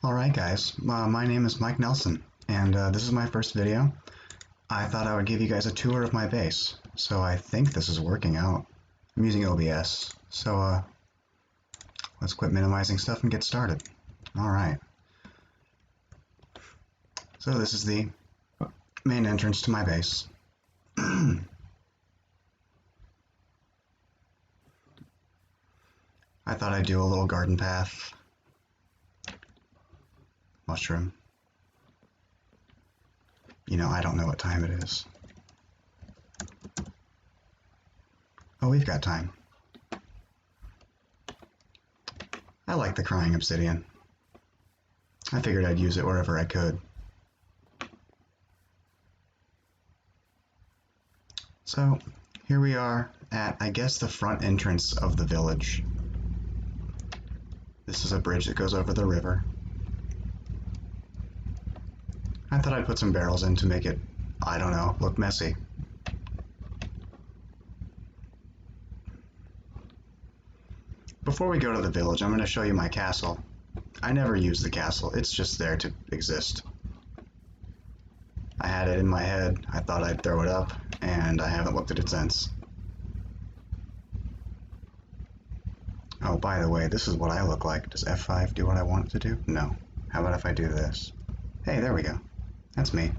Alright guys, my name is Mike Nelson, and this is my first video. I thought I would give you guys a tour of my base, so I think this is working out. I'm using OBS, so let's quit minimizing stuff and get started. Alright. So this is the main entrance to my base. I thought I'd do a little garden path. Mushroom. You know, I don't know what time it is. Oh, we've got time. I like the crying obsidian. I figured I'd use it wherever I could. So, here we are at, I guess, the front entrance of the village. This is a bridge that goes over the river. I thought I'd put some barrels in to make it, I don't know, look messy. Before we go to the village, I'm going to show you my castle. I never use the castle, it's just there to exist. I had it in my head, I thought I'd throw it up, and I haven't looked at it since. Oh, by the way, this is what I look like. Does F5 do what I want it to do? No. How about if I do this? Hey, there we go. That's me.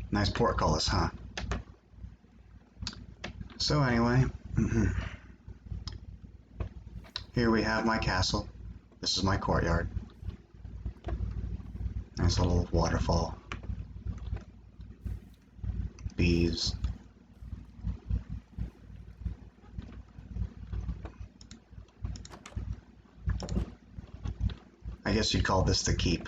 Nice portcullis, huh? So anyway, here we have my castle. This is my courtyard. Nice little waterfall. Bees. I guess you'd call this the keep.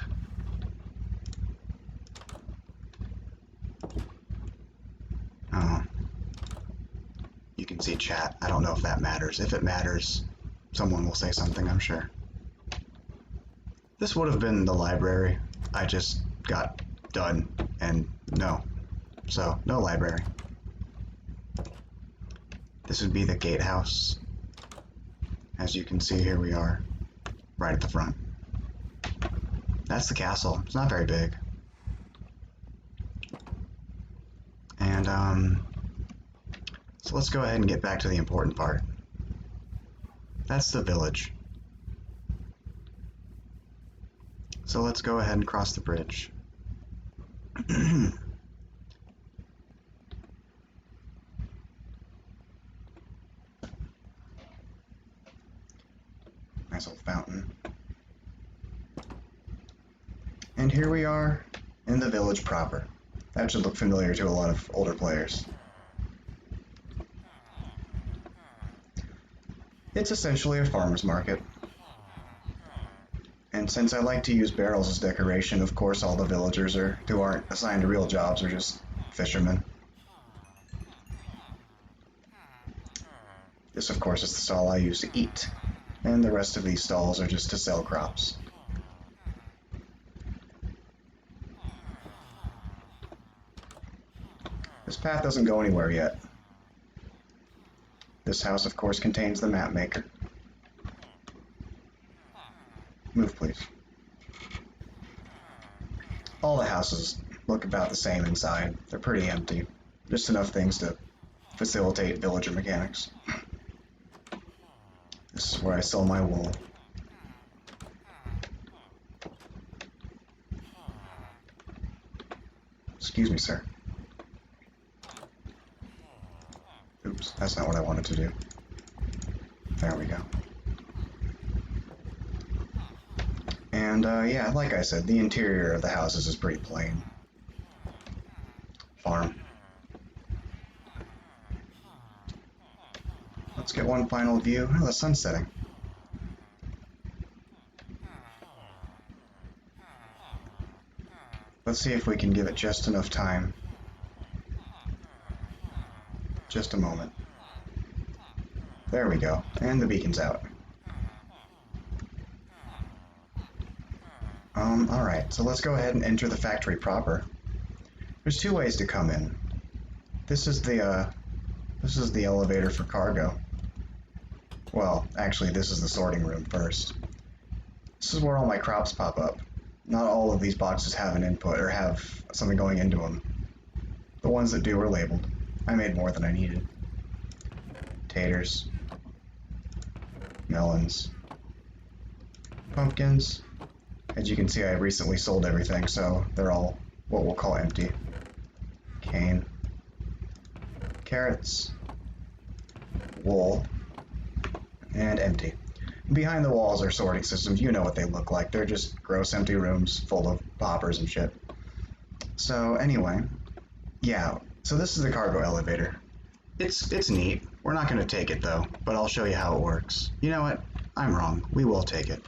Oh. You can see chat. I don't know if that matters. If it matters, someone will say something, I'm sure. This would have been the library. I just got done, and no. So, no library. This would be the Gatehouse. As you can see, here we are, right at the front. That's the castle. It's not very big. And, so let's go ahead and get back to the important part. That's the village. So let's go ahead and cross the bridge. Nice little fountain. And here we are in the village proper. That should look familiar to a lot of older players. It's essentially a farmer's market. And since I like to use barrels as decoration, of course all the villagers who aren't assigned to real jobs are just fishermen. This, of course, is the stall I use to eat, and the rest of these stalls are just to sell crops. This path doesn't go anywhere yet. This house, of course, contains the map maker. Move, please. All the houses look about the same inside. They're pretty empty. Just enough things to facilitate villager mechanics. This is where I sell my wool. Excuse me, sir. Oops, that's not what I wanted to do. There we go. And, yeah, like I said, the interior of the houses is pretty plain. Farm. Let's get one final view. Oh, the sun's setting. Let's see if we can give it just enough time. Just a moment. There we go. And the beacon's out. Alright, so let's go ahead and enter the factory proper. There's two ways to come in. This is the This is the elevator for cargo. Well, actually, this is the sorting room first. This is where all my crops pop up. Not all of these boxes have an input or have something going into them. The ones that do are labeled. I made more than I needed. Taters. Melons. Pumpkins. As you can see, I recently sold everything, so they're all what we'll call empty. Cane. Carrots. Wool. And empty. Behind the walls are sorting systems. You know what they look like. They're just gross empty rooms full of poppers and shit. So anyway, yeah, so this is the cargo elevator. It's neat. We're not going to take it though, but I'll show you how it works. You know what? I'm wrong. We will take it.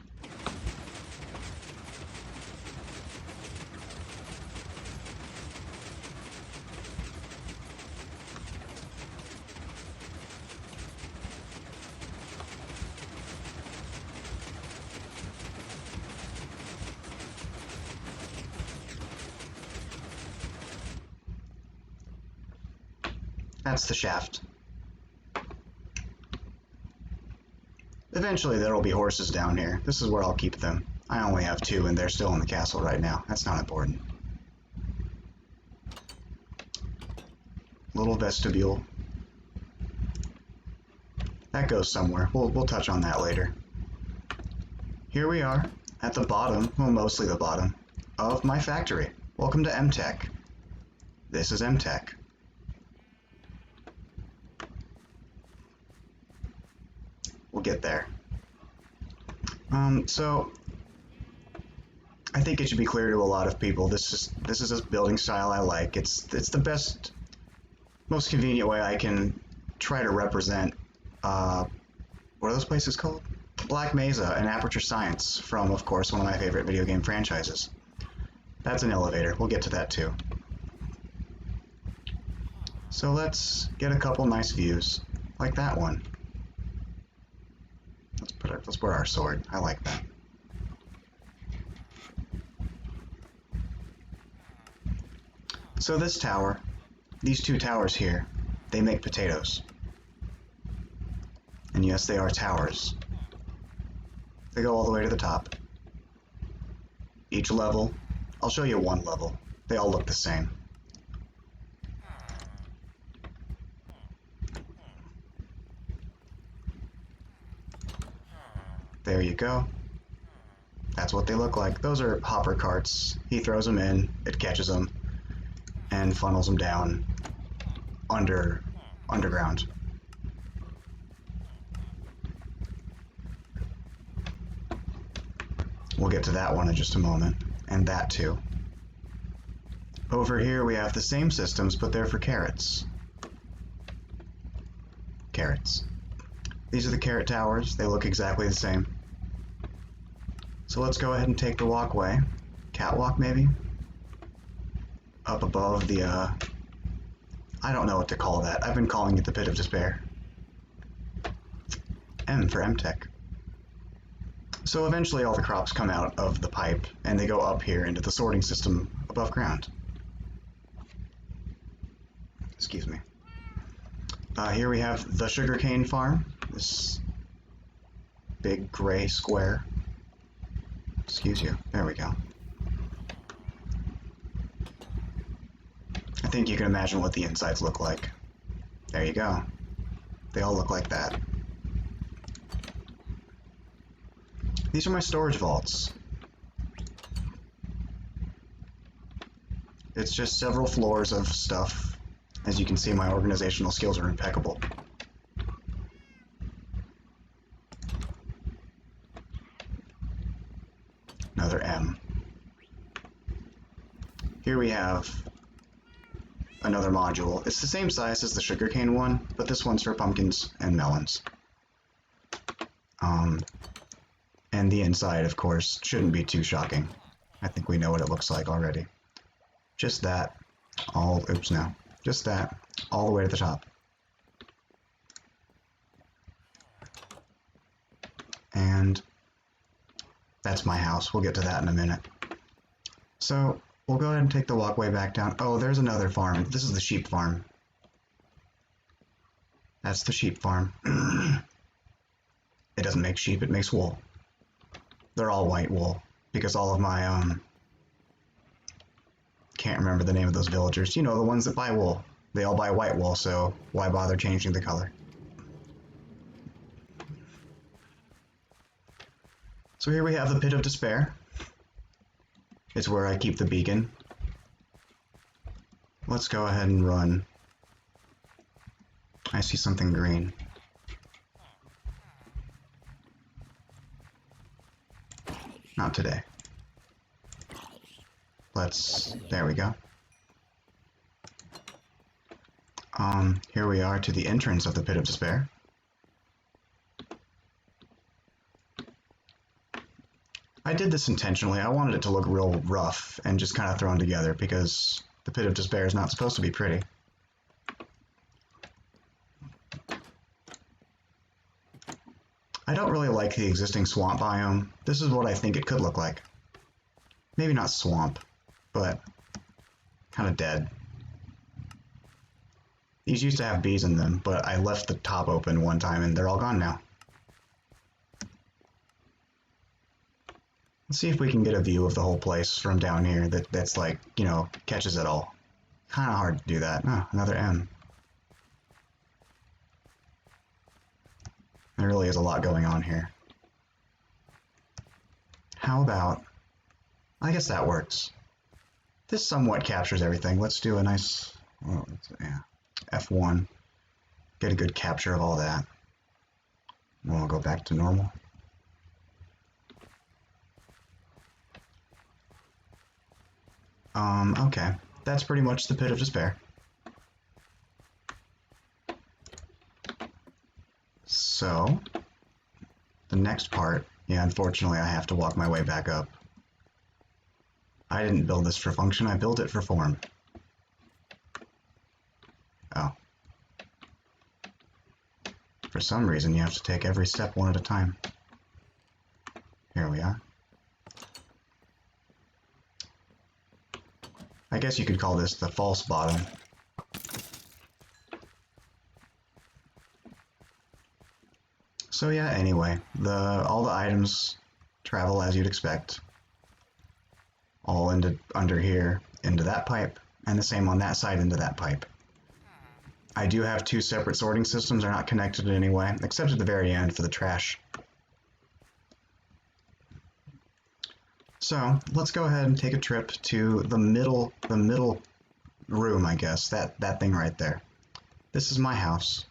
That's the shaft. Eventually there will be horses down here. This is where I'll keep them. I only have 2 and they're still in the castle right now. That's not important. Little vestibule. That goes somewhere. We'll touch on that later. Here we are at the bottom, well mostly the bottom, of my factory. Welcome to MTech. This is MTech. We'll get there. So I think it should be clear to a lot of people this is a building style I like. It's the best, most convenient way I can try to represent what are those places called? Black Mesa and Aperture Science from, of course, one of my favorite video game franchises. That's an elevator. We'll get to that too. So let's get a couple nice views, like that one. Let's put our sword. I like that. So this tower, these 2 towers here, they make potatoes. And yes, they are towers. They go all the way to the top. Each level, I'll show you one level. They all look the same. There you go. That's what they look like. Those are hopper carts. He throws them in, it catches them, and funnels them down underground. We'll get to that one in just a moment, and that too. Over here we have the same systems, but they're for carrots. Carrots. These are the carrot towers. They look exactly the same. So let's go ahead and take the walkway. Catwalk, maybe? Up above the, I don't know what to call that. I've been calling it the Pit of Despair. M for MTech. So eventually all the crops come out of the pipe, and they go up here into the sorting system above ground. Excuse me. Here we have the sugarcane farm. This big gray square. Excuse you. There we go. I think you can imagine what the insides look like. There you go. They all look like that. These are my storage vaults. It's just several floors of stuff. As you can see, my organizational skills are impeccable. Another M. Here we have another module. It's the same size as the sugarcane one, but this one's for pumpkins and melons. And the inside, of course, shouldn't be too shocking. I think we know what it looks like already. Just that, just that, all the way to the top. And that's my house. We'll get to that in a minute. So we'll go ahead and take the walkway back down. Oh, there's another farm. This is the sheep farm. That's the sheep farm. It doesn't make sheep, it makes wool. They're all white wool because all of my can't remember the name of those villagers. You know, the ones that buy wool. They all buy white wool, so why bother changing the color? So here we have the Pit of Despair. It's where I keep the beacon. Let's go ahead and run. I see something green. Not today. There we go. Here we are to the entrance of the Pit of Despair. I did this intentionally. I wanted it to look real rough and just kind of thrown together because the Pit of Despair is not supposed to be pretty. I don't really like the existing swamp biome. This is what I think it could look like. Maybe not swamp, but kind of dead. These used to have bees in them, but I left the top open one time and they're all gone now. Let's see if we can get a view of the whole place from down here that's like, you know, catches it all. Kind of hard to do that. Oh, another M. There really is a lot going on here. How about... I guess that works. This somewhat captures everything. Let's do a nice... Oh, yeah, F1. Get a good capture of all that. We'll go back to normal. Okay. That's pretty much the Pit of Despair. So, the next part, yeah, unfortunately I have to walk my way back up. I didn't build this for function, I built it for form. Oh. For some reason you have to take every step one at a time. Here we are. I guess you could call this the false bottom. So yeah, anyway, all the items travel as you'd expect. All under here, into that pipe, and the same on that side into that pipe. I do have two separate sorting systems, they're not connected in any way, except at the very end for the trash. So, let's go ahead and take a trip to the middle room, I guess, that thing right there. This is my house.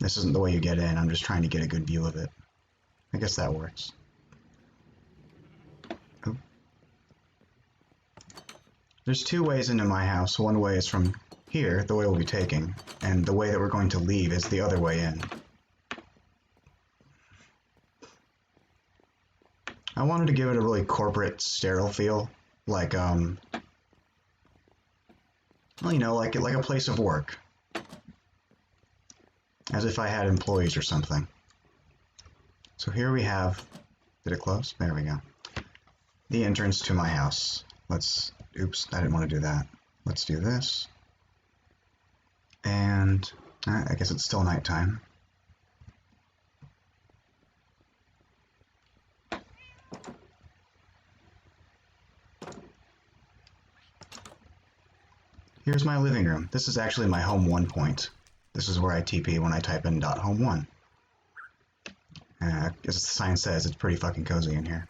This isn't the way you get in, I'm just trying to get a good view of it. I guess that works. Oop. There's two ways into my house. One way is from here, the way we'll be taking, and the way that we're going to leave is the other way in. I wanted to give it a really corporate, sterile feel, like, well, you know, like a place of work. As if I had employees or something. So here we have, did it close? There we go. The entrance to my house. Oops, I didn't want to do that. Let's do this. And I guess it's still nighttime. Here's my living room. This is actually my home 1 point. This is where I TP when I type in .home1. As the sign says, it's pretty fucking cozy in here.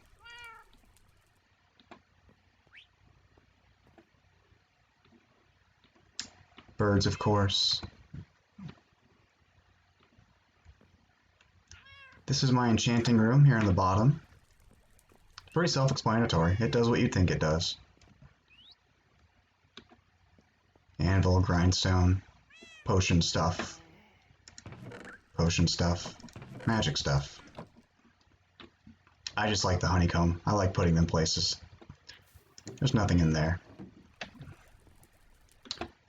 Birds, of course. This is my enchanting room here on the bottom. Pretty self-explanatory. It does what you'd think it does. Anvil, grindstone, potion stuff, magic stuff. I just like the honeycomb. I like putting them places. There's nothing in there.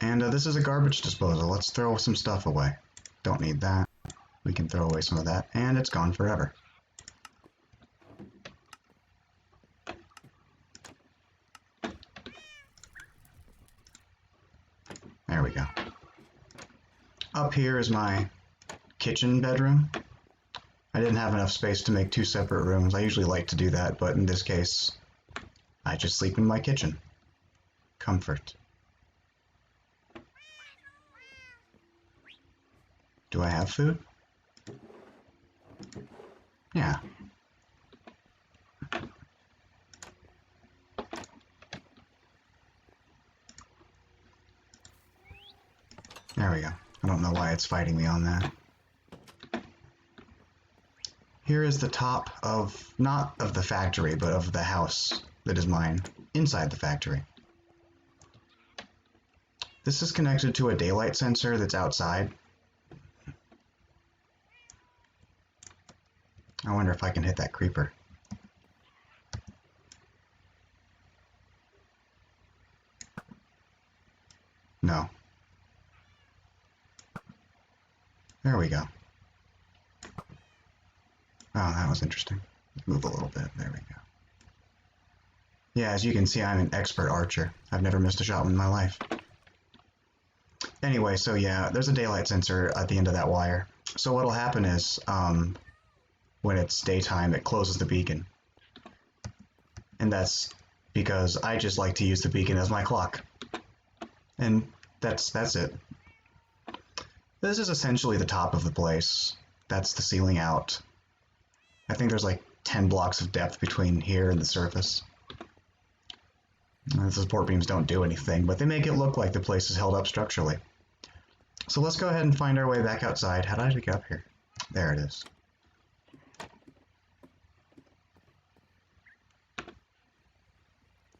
And this is a garbage disposal. Let's throw some stuff away. Don't need that. We can throw away some of that, and it's gone forever. There we go. Up here is my kitchen bedroom. I didn't have enough space to make two separate rooms. I usually like to do that, but in this case, I just sleep in my kitchen. Comfort. Do I have food? Yeah. There we go. I don't know why it's fighting me on that. Here is the top of, not of the factory, but of the house that is mine, inside the factory. This is connected to a daylight sensor that's outside. I wonder if I can hit that creeper. No. There we go. Oh, that was interesting. Move a little bit. There we go. Yeah, as you can see, I'm an expert archer. I've never missed a shot in my life. Anyway, so yeah, there's a daylight sensor at the end of that wire. So what'll happen is, when it's daytime, it closes the beacon. And that's because I just like to use the beacon as my clock. And that's it. This is essentially the top of the place. That's the ceiling out. I think there's like 10 blocks of depth between here and the surface. The support beams don't do anything, but they make it look like the place is held up structurally. So let's go ahead and find our way back outside. How did I get up here? There it is.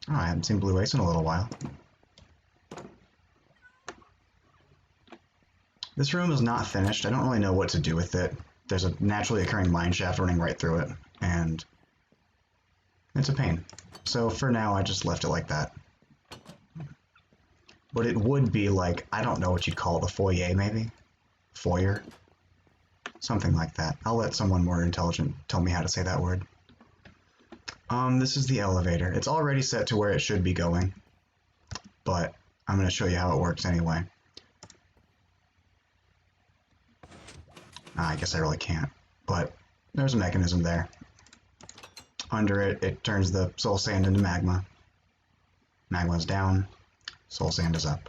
Oh, I haven't seen Blue Ace in a little while. This room is not finished. I don't really know what to do with it. There's a naturally occurring mine shaft running right through it, and it's a pain. So for now, I just left it like that. But it would be like, I don't know what you'd call it, the foyer maybe? Foyer? Something like that. I'll let someone more intelligent tell me how to say that word. This is the elevator. It's already set to where it should be going, but I'm going to show you how it works anyway. I guess I really can't, but there's a mechanism there. Under it, it turns the soul sand into magma. Magma's down, soul sand is up.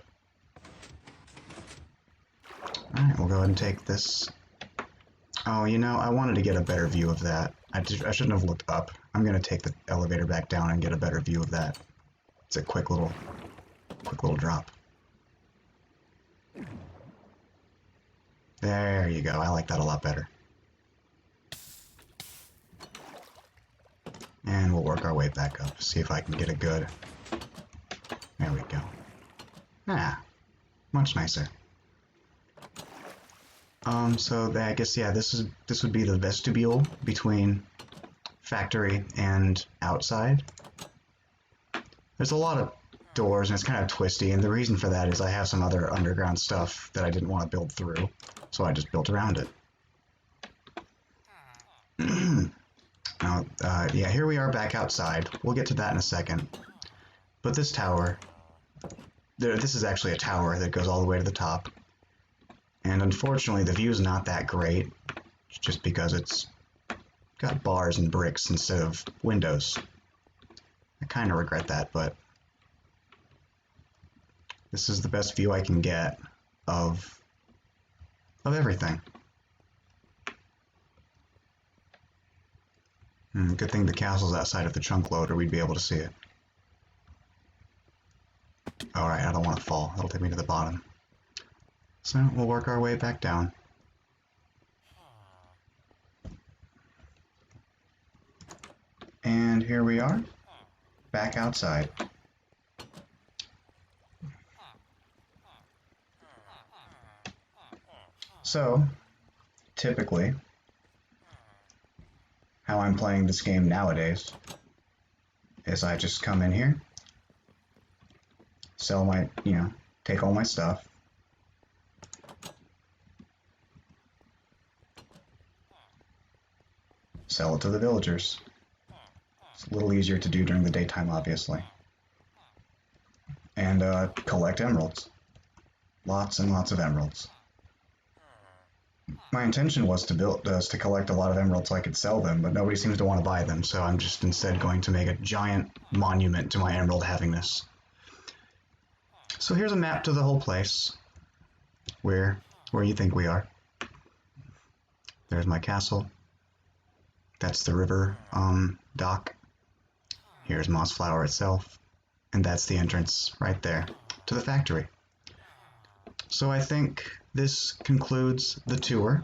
Alright, we'll go ahead and take this. Oh, you know, I wanted to get a better view of that. I shouldn't have looked up. I'm going to take the elevator back down and get a better view of that. It's a quick little drop. There you go. I like that a lot better. And we'll work our way back up. See if I can get a good... There we go. Ah, much nicer. So I guess, yeah, this would be the vestibule between factory and outside. There's a lot of doors and it's kind of twisty, and the reason for that is I have some other underground stuff that I didn't want to build through, so I just built around it. Now, yeah, here we are back outside. We'll get to that in a second. But this tower, this is actually a tower that goes all the way to the top. And unfortunately, the view is not that great, just because it's got bars and bricks instead of windows. I kind of regret that, but this is the best view I can get of everything. Good thing the castle's outside of the chunk loader, we'd be able to see it. Alright, I don't want to fall. That'll take me to the bottom. So we'll work our way back down. And here we are, back outside. So, typically, how I'm playing this game nowadays is I just come in here, sell my, take all my stuff, sell it to the villagers. It's a little easier to do during the daytime, obviously. And collect emeralds. Lots and lots of emeralds. My intention was to collect a lot of emeralds so I could sell them, but nobody seems to want to buy them, so I'm just instead going to make a giant monument to my emerald having this. So here's a map to the whole place, where you think we are. There's my castle. That's the river dock. Here's Mossflower itself, and that's the entrance right there to the factory. So I think this concludes the tour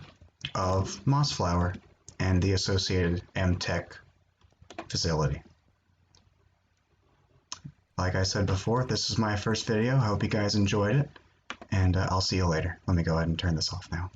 of Mossflower and the associated MTech facility. Like I said before, this is my first video. I hope you guys enjoyed it, and I'll see you later. Let me go ahead and turn this off now.